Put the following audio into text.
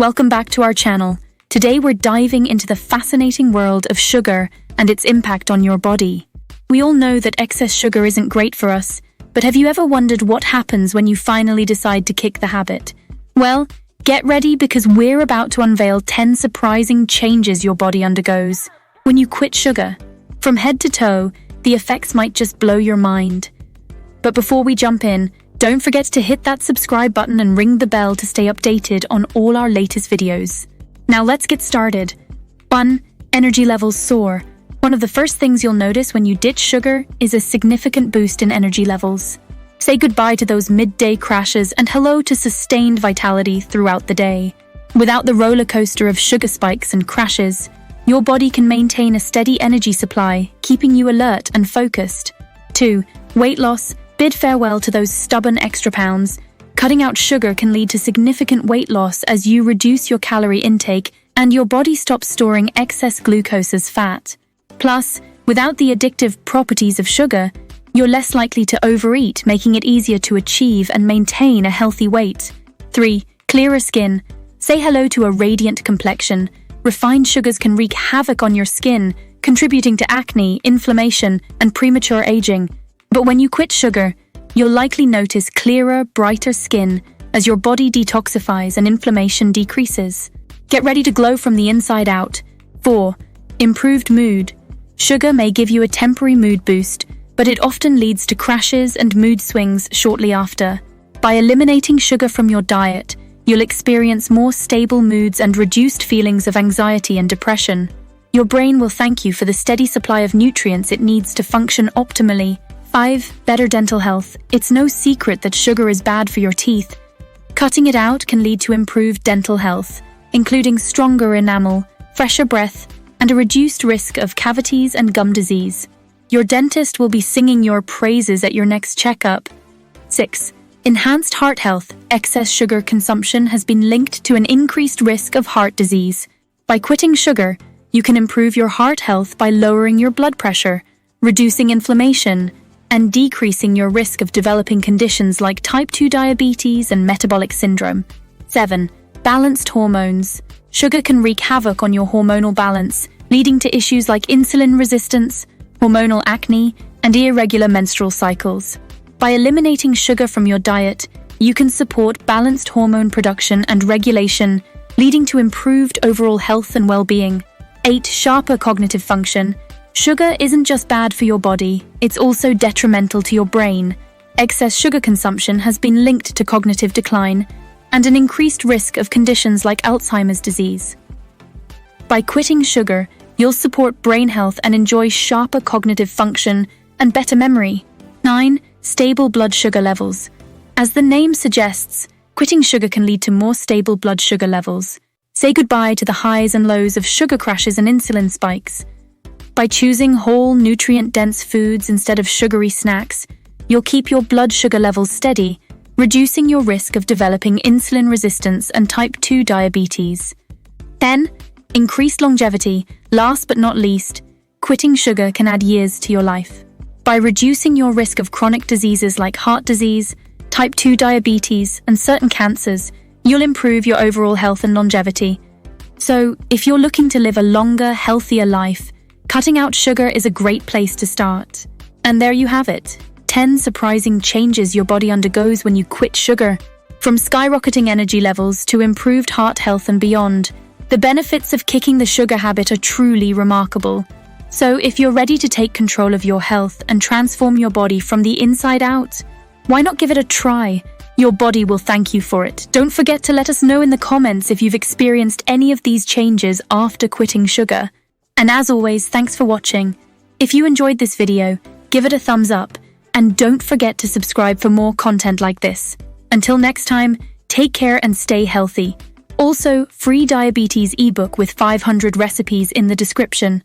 Welcome back to our channel. Today we're diving into the fascinating world of sugar and its impact on your body. We all know that excess sugar isn't great for us, but have you ever wondered what happens when you finally decide to kick the habit? Well, get ready because we're about to unveil 10 surprising changes your body undergoes when you quit sugar. From head to toe, the effects might just blow your mind. But before we jump in, don't forget to hit that subscribe button and ring the bell to stay updated on all our latest videos. Now let's get started. 1. Energy levels soar. One of the first things you'll notice when you ditch sugar is a significant boost in energy levels. Say goodbye to those midday crashes and hello to sustained vitality throughout the day. Without the roller coaster of sugar spikes and crashes, your body can maintain a steady energy supply, keeping you alert and focused. 2. Weight loss. Bid farewell to those stubborn extra pounds. Cutting out sugar can lead to significant weight loss as you reduce your calorie intake and your body stops storing excess glucose as fat. Plus, without the addictive properties of sugar, you're less likely to overeat, making it easier to achieve and maintain a healthy weight. 3. Clearer skin. Say hello to a radiant complexion. Refined sugars can wreak havoc on your skin, contributing to acne, inflammation, and premature aging. But when you quit sugar, you'll likely notice clearer, brighter skin as your body detoxifies and inflammation decreases. Get ready to glow from the inside out. 4. Improved mood. Sugar may give you a temporary mood boost, but it often leads to crashes and mood swings shortly after. By eliminating sugar from your diet, you'll experience more stable moods and reduced feelings of anxiety and depression. Your brain will thank you for the steady supply of nutrients it needs to function optimally. 5. Better dental health. It's no secret that sugar is bad for your teeth. Cutting it out can lead to improved dental health, including stronger enamel, fresher breath, and a reduced risk of cavities and gum disease. Your dentist will be singing your praises at your next checkup. 6. Enhanced heart health. Excess sugar consumption has been linked to an increased risk of heart disease. By quitting sugar, you can improve your heart health by lowering your blood pressure, reducing inflammation, and decreasing your risk of developing conditions like type 2 diabetes and metabolic syndrome. 7. Balanced hormones. Sugar can wreak havoc on your hormonal balance, leading to issues like insulin resistance, hormonal acne, and irregular menstrual cycles. By eliminating sugar from your diet, you can support balanced hormone production and regulation, leading to improved overall health and well-being. 8. Sharper cognitive function. Sugar isn't just bad for your body, it's also detrimental to your brain. Excess sugar consumption has been linked to cognitive decline and an increased risk of conditions like Alzheimer's disease. By quitting sugar, you'll support brain health and enjoy sharper cognitive function and better memory. 9. Stable blood sugar levels. As the name suggests, quitting sugar can lead to more stable blood sugar levels. Say goodbye to the highs and lows of sugar crashes and insulin spikes. By choosing whole, nutrient-dense foods instead of sugary snacks, you'll keep your blood sugar levels steady, reducing your risk of developing insulin resistance and type 2 diabetes. 10. Increased longevity. Last but not least, quitting sugar can add years to your life. By reducing your risk of chronic diseases like heart disease, type 2 diabetes, and certain cancers, you'll improve your overall health and longevity. So, if you're looking to live a longer, healthier life, cutting out sugar is a great place to start. And there you have it. 10 surprising changes your body undergoes when you quit sugar. From skyrocketing energy levels to improved heart health and beyond, the benefits of kicking the sugar habit are truly remarkable. So if you're ready to take control of your health and transform your body from the inside out, why not give it a try? Your body will thank you for it. Don't forget to let us know in the comments if you've experienced any of these changes after quitting sugar. And as always, thanks for watching. If you enjoyed this video, give it a thumbs up, and don't forget to subscribe for more content like this. Until next time, take care and stay healthy. Also, free diabetes ebook with 500 recipes in the description.